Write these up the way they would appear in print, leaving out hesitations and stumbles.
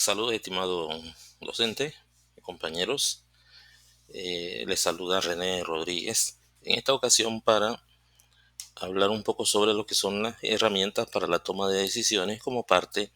Saludos, estimado docente, compañeros. Les saluda René Rodríguez. En esta ocasión para hablar un poco sobre lo que son las herramientas para la toma de decisiones como parte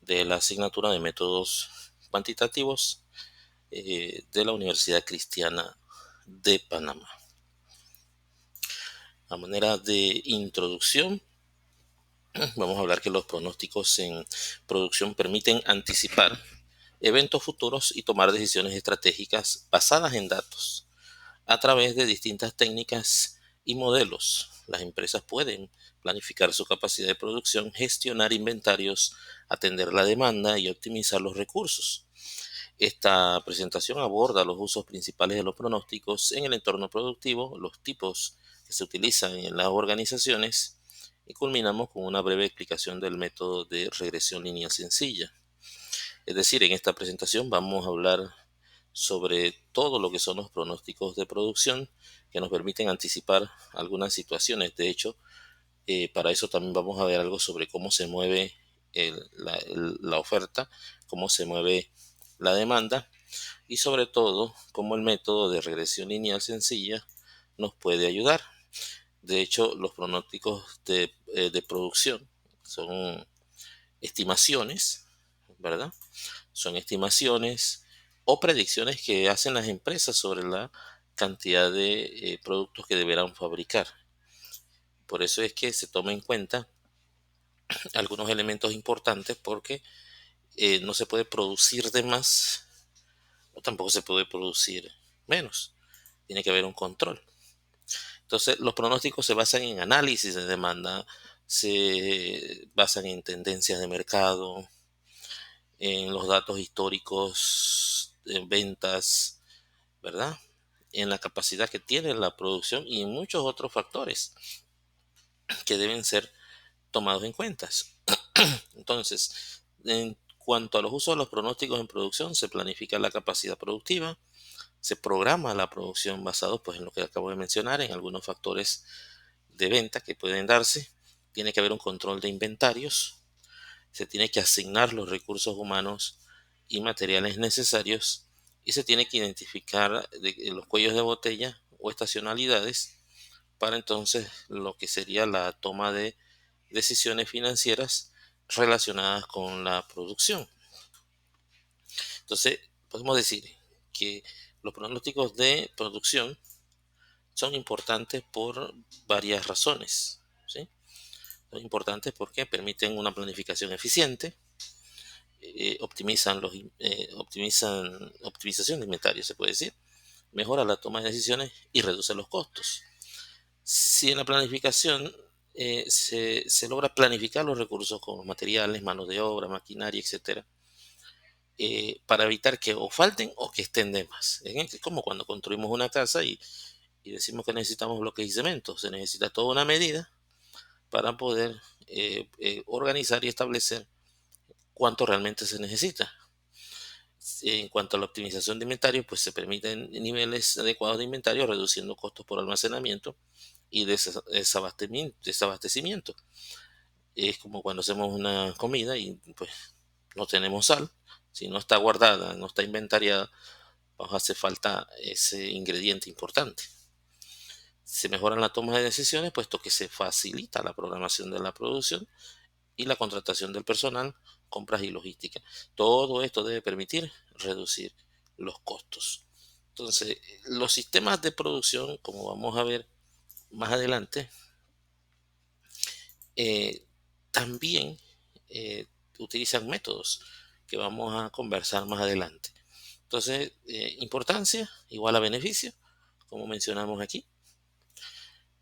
de la asignatura de métodos cuantitativos de la Universidad Cristiana de Panamá. A manera de introducción, vamos a hablar que los pronósticos en producción permiten anticipar eventos futuros y tomar decisiones estratégicas basadas en datos. A través de distintas técnicas y modelos, las empresas pueden planificar su capacidad de producción, gestionar inventarios, atender la demanda y optimizar los recursos. Esta presentación aborda los usos principales de los pronósticos en el entorno productivo, los tipos que se utilizan en las organizaciones y culminamos con una breve explicación del método de regresión lineal sencilla. Es decir, en esta presentación vamos a hablar sobre todo lo que son los pronósticos de producción que nos permiten anticipar algunas situaciones. De hecho, para eso también vamos a ver algo sobre cómo se mueve la oferta, cómo se mueve la demanda y sobre todo cómo el método de regresión lineal sencilla nos puede ayudar. De hecho, los pronósticos de producción son estimaciones, ¿verdad? Son estimaciones o predicciones que hacen las empresas sobre la cantidad de productos que deberán fabricar. Por eso es que se toma en cuenta algunos elementos importantes porque no se puede producir de más o tampoco se puede producir menos. Tiene que haber un control. Entonces, los pronósticos se basan en análisis de demanda, se basan en tendencias de mercado, en los datos históricos, en ventas, ¿verdad? En la capacidad que tiene la producción y en muchos otros factores que deben ser tomados en cuenta. Entonces, en cuanto a los usos de los pronósticos en producción, se planifica la capacidad productiva, se programa la producción basado pues, en lo que acabo de mencionar, en algunos factores de venta que pueden darse. Tiene que haber un control de inventarios, se tiene que asignar los recursos humanos y materiales necesarios y se tiene que identificar los cuellos de botella o estacionalidades para entonces lo que sería la toma de decisiones financieras relacionadas con la producción. Entonces, podemos decir que los pronósticos de producción son importantes por varias razones, ¿sí? Son importantes porque permiten una planificación eficiente, optimización de inventario, se puede decir, mejora la toma de decisiones y reduce los costos. Si en la planificación se logra planificar los recursos como materiales, manos de obra, maquinaria, etcétera, para evitar que o falten o que estén de más. Es como cuando construimos una casa y decimos que necesitamos bloques y cemento. Se necesita toda una medida para poder organizar y establecer cuánto realmente se necesita. En cuanto a la optimización de inventario, pues se permiten niveles adecuados de inventario, reduciendo costos por almacenamiento y desabastecimiento. Es como cuando hacemos una comida y pues no tenemos sal. Si no está guardada, no está inventariada, nos hace falta ese ingrediente importante. Se mejoran la toma de decisiones, puesto que se facilita la programación de la producción y la contratación del personal, compras y logística. Todo esto debe permitir reducir los costos. Entonces, los sistemas de producción, como vamos a ver más adelante, eh, también utilizan métodos que vamos a conversar más adelante. Entonces, importancia igual a beneficio, como mencionamos aquí.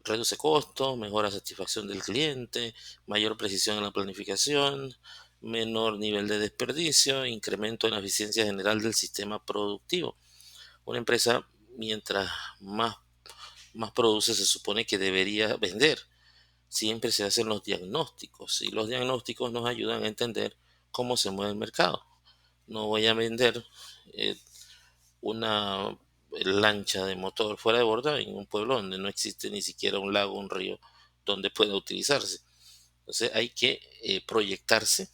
Reduce costos, mejora satisfacción del cliente, mayor precisión en la planificación, menor nivel de desperdicio, incremento en la eficiencia general del sistema productivo. Una empresa, mientras más produce, se supone que debería vender. Siempre se hacen los diagnósticos y los diagnósticos nos ayudan a entender cómo se mueve el mercado. No voy a vender eh, una lancha de motor fuera de borda en un pueblo donde no existe ni siquiera un lago, un río donde pueda utilizarse. Entonces hay que proyectarse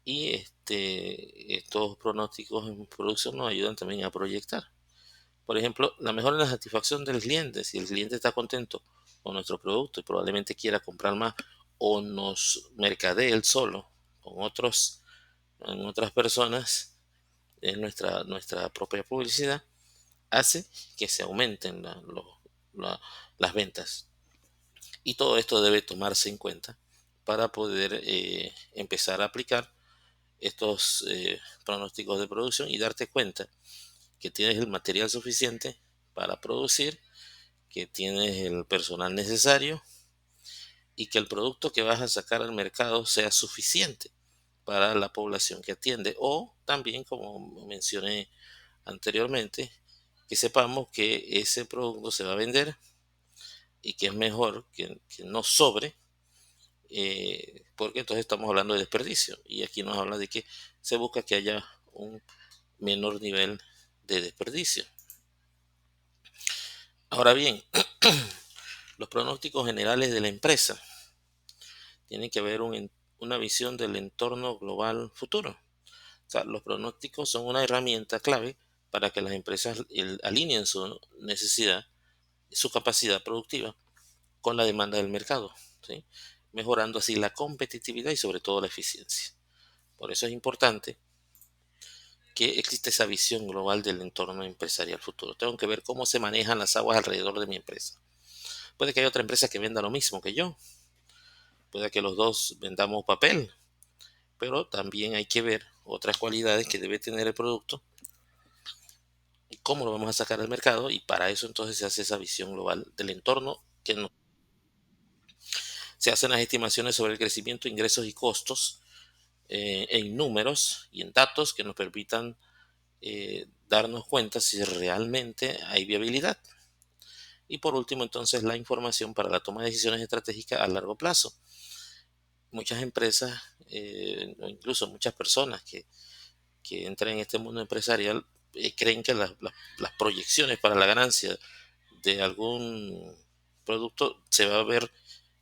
y estos pronósticos en producción nos ayudan también a proyectar. Por ejemplo, la mejora en la satisfacción del cliente. Si el cliente está contento con nuestro producto y probablemente quiera comprar más o nos mercadee él solo con en otras personas, en nuestra propia publicidad, hace que se aumenten la- las ventas. Y todo esto debe tomarse en cuenta para poder empezar a aplicar estos pronósticos de producción y darte cuenta que tienes el material suficiente para producir, que tienes el personal necesario y que el producto que vas a sacar al mercado sea suficiente para la población que atiende. O también, como mencioné anteriormente, que sepamos que ese producto se va a vender y que es mejor que no sobre, porque entonces estamos hablando de desperdicio. Y aquí nos habla de que se busca que haya un menor nivel de desperdicio. Ahora bien, los pronósticos generales de la empresa tienen que ver una visión del entorno global futuro. O sea, los pronósticos son una herramienta clave para que las empresas alineen su necesidad, su capacidad productiva con la demanda del mercado, ¿sí? Mejorando así la competitividad y sobre todo la eficiencia. Por eso es importante que existe esa visión global del entorno empresarial futuro. Tengo que ver cómo se manejan las aguas alrededor de mi empresa. Puede que haya otra empresa que venda lo mismo que yo, puede que los dos vendamos papel, pero también hay que ver otras cualidades que debe tener el producto y cómo lo vamos a sacar al mercado, y para eso entonces se hace esa visión global del entorno se hacen las estimaciones sobre el crecimiento, ingresos y costos en números y en datos que nos permitan darnos cuenta si realmente hay viabilidad. Y por último, entonces, la información para la toma de decisiones estratégicas a largo plazo. Muchas empresas, o incluso muchas personas que entran en este mundo empresarial, creen que las proyecciones para la ganancia de algún producto se va a ver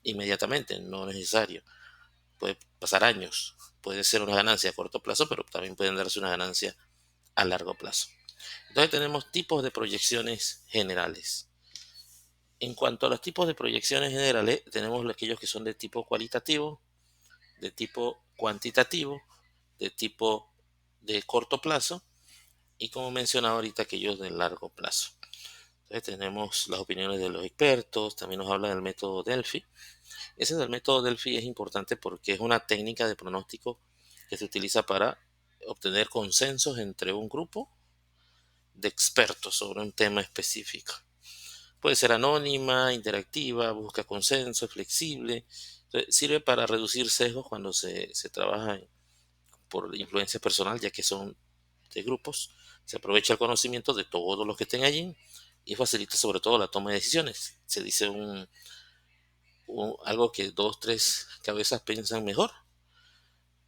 inmediatamente. No es necesario. Puede pasar años. Puede ser una ganancia a corto plazo, pero también pueden darse una ganancia a largo plazo. Entonces tenemos tipos de proyecciones generales. En cuanto a los tipos de proyecciones generales, tenemos aquellos que son de tipo cualitativo, de tipo cuantitativo, de tipo de corto plazo y, como mencionaba ahorita, aquellos de largo plazo. Entonces tenemos las opiniones de los expertos, también nos habla del método Delphi. Ese del método Delphi es importante porque es una técnica de pronóstico que se utiliza para obtener consensos entre un grupo de expertos sobre un tema específico. Puede ser anónima, interactiva, busca consenso, flexible. Entonces, sirve para reducir sesgos cuando se trabaja por influencia personal, ya que son de grupos. Se aprovecha el conocimiento de todos los que estén allí y facilita sobre todo la toma de decisiones. Se dice algo que dos, tres cabezas piensan mejor.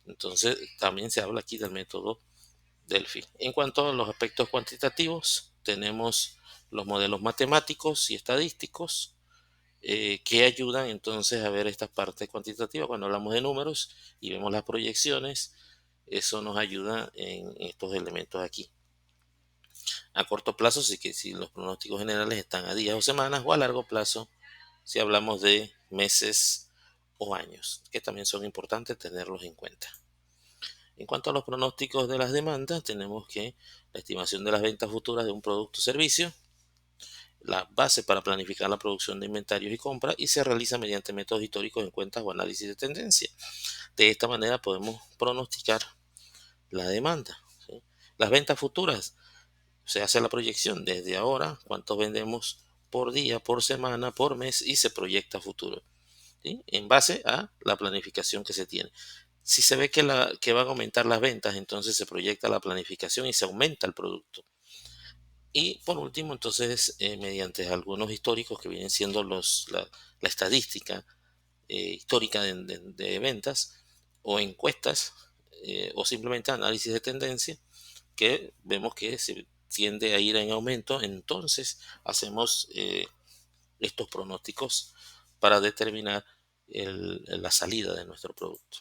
Entonces, también se habla aquí del método Delphi. En cuanto a los aspectos cuantitativos, tenemos los modelos matemáticos y estadísticos que ayudan entonces a ver esta parte cuantitativa. Cuando hablamos de números y vemos las proyecciones, eso nos ayuda en estos elementos aquí. A corto plazo, sí que si los pronósticos generales están a días o semanas, o a largo plazo, si hablamos de meses o años, que también son importantes tenerlos en cuenta. En cuanto a los pronósticos de las demandas, tenemos que la estimación de las ventas futuras de un producto o servicio, la base para planificar la producción de inventarios y compras, y se realiza mediante métodos históricos en cuentas o análisis de tendencia. De esta manera podemos pronosticar la demanda, ¿sí? Las ventas futuras, se hace la proyección desde ahora, cuánto vendemos por día, por semana, por mes, y se proyecta a futuro, ¿sí? En base a la planificación que se tiene. Si se ve que van a aumentar las ventas, entonces se proyecta la planificación y se aumenta el producto. Y por último, entonces, mediante algunos históricos que vienen siendo la estadística histórica de ventas o encuestas, o simplemente análisis de tendencia, que vemos que se tiende a ir en aumento, entonces hacemos estos pronósticos para determinar la salida de nuestro producto.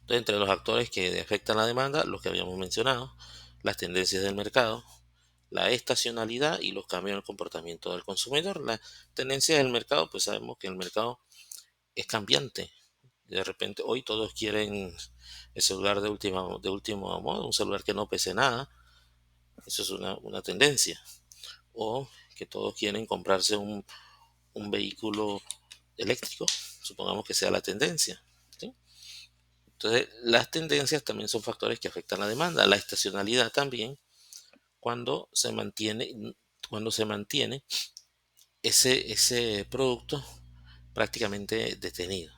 Entonces Entre los actores que afectan la demanda, los que habíamos mencionado, las tendencias del mercado, la estacionalidad y los cambios en el comportamiento del consumidor. Las tendencias del mercado, pues sabemos que el mercado es cambiante. De repente, hoy todos quieren el celular de último modo, un celular que no pese nada. Eso es una tendencia. O que todos quieren comprarse un vehículo eléctrico, supongamos que sea la tendencia. ¿Sí? Entonces, las tendencias también son factores que afectan la demanda. La estacionalidad también, cuando se mantiene, cuando se mantiene ese producto prácticamente detenido.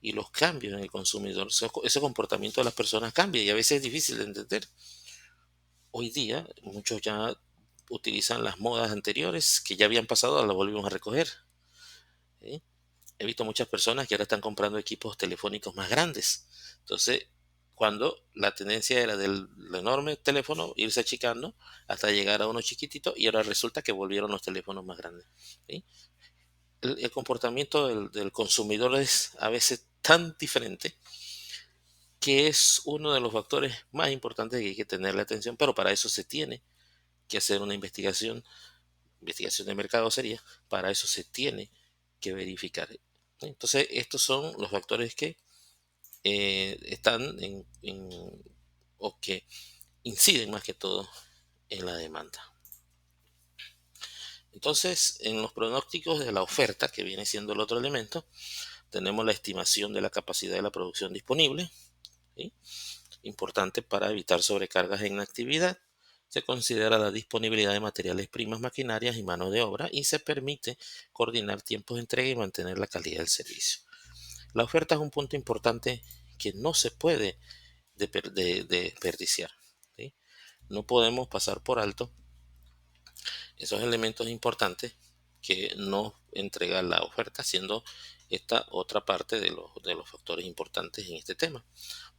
Y los cambios en el consumidor, ese comportamiento de las personas cambia y a veces es difícil de entender. Hoy día muchos ya utilizan las modas anteriores que ya habían pasado, las volvimos a recoger. ¿Sí? He visto muchas personas que ahora están comprando equipos telefónicos más grandes. Entonces, cuando la tendencia era del enorme teléfono irse achicando hasta llegar a uno chiquitito y ahora resulta que volvieron los teléfonos más grandes. ¿Sí? El comportamiento del consumidor es a veces tan diferente que es uno de los factores más importantes que hay que tenerle atención, pero para eso se tiene que hacer una investigación de mercado sería, para eso se tiene que verificar. Entonces, estos son los factores que están o que inciden más que todo en la demanda. Entonces, en los pronósticos de la oferta, que viene siendo el otro elemento, tenemos la estimación de la capacidad de la producción disponible, ¿sí? Importante para evitar sobrecargas en la actividad. Se considera la disponibilidad de materiales primas, maquinarias y mano de obra y se permite coordinar tiempos de entrega y mantener la calidad del servicio. La oferta es un punto importante que no se puede desperdiciar. ¿Sí? No podemos pasar por alto esos elementos importantes que nos entrega la oferta, siendo esta otra parte de los factores importantes en este tema.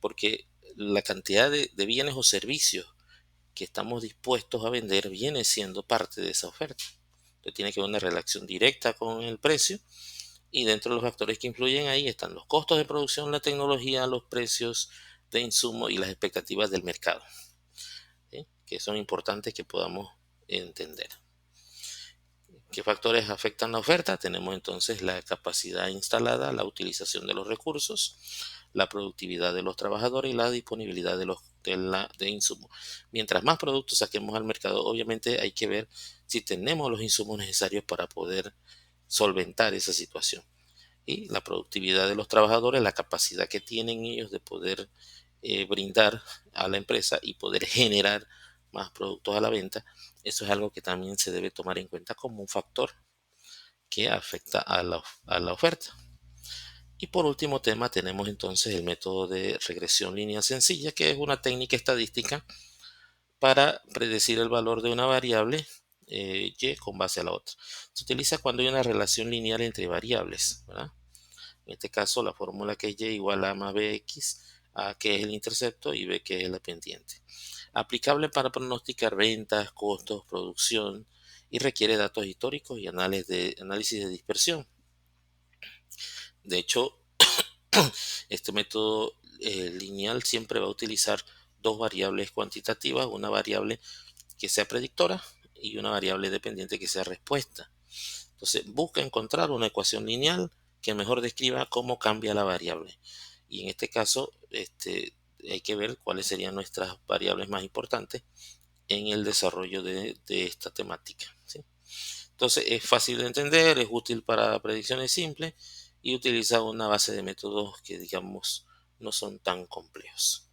Porque la cantidad de bienes o servicios que estamos dispuestos a vender viene siendo parte de esa oferta. Entonces tiene que haber una relación directa con el precio y dentro de los factores que influyen ahí están los costos de producción, la tecnología, los precios de insumos y las expectativas del mercado, ¿sí? Que son importantes que podamos entender. ¿Qué factores afectan la oferta? Tenemos entonces la capacidad instalada, la utilización de los recursos, la productividad de los trabajadores y la disponibilidad de insumos. Mientras más productos saquemos al mercado, obviamente hay que ver si tenemos los insumos necesarios para poder solventar esa situación. Y la productividad de los trabajadores, la capacidad que tienen ellos de poder brindar a la empresa y poder generar más productos a la venta, eso es algo que también se debe tomar en cuenta como un factor que afecta a la oferta. Y por último tema tenemos entonces el método de regresión lineal sencilla, que es una técnica estadística para predecir el valor de una variable y con base a la otra. Se utiliza cuando hay una relación lineal entre variables, ¿verdad? En este caso la fórmula que es y igual a más bx, a que es el intercepto y b que es la pendiente. Aplicable para pronosticar ventas, costos, producción y requiere datos históricos y análisis de dispersión. De hecho, este método lineal siempre va a utilizar dos variables cuantitativas, una variable que sea predictora y una variable dependiente que sea respuesta. Entonces, busca encontrar una ecuación lineal que mejor describa cómo cambia la variable. Y en este caso, hay que ver cuáles serían nuestras variables más importantes en el desarrollo de esta temática, ¿sí? Entonces, es fácil de entender, es útil para predicciones simples y utiliza una base de métodos que, digamos, no son tan complejos.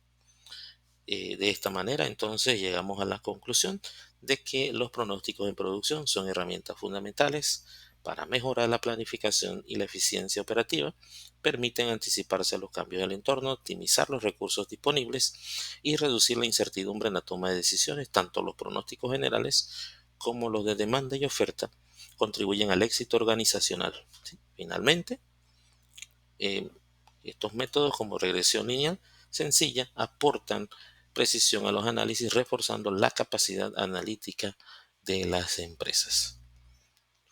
De esta manera, entonces, llegamos a la conclusión de que los pronósticos en producción son herramientas fundamentales para mejorar la planificación y la eficiencia operativa, permiten anticiparse a los cambios del entorno, optimizar los recursos disponibles y reducir la incertidumbre en la toma de decisiones. Tanto los pronósticos generales como los de demanda y oferta contribuyen al éxito organizacional. ¿Sí? Finalmente, eh, estos métodos como regresión lineal sencilla aportan precisión a los análisis, reforzando la capacidad analítica de las empresas.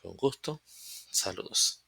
Con gusto, saludos.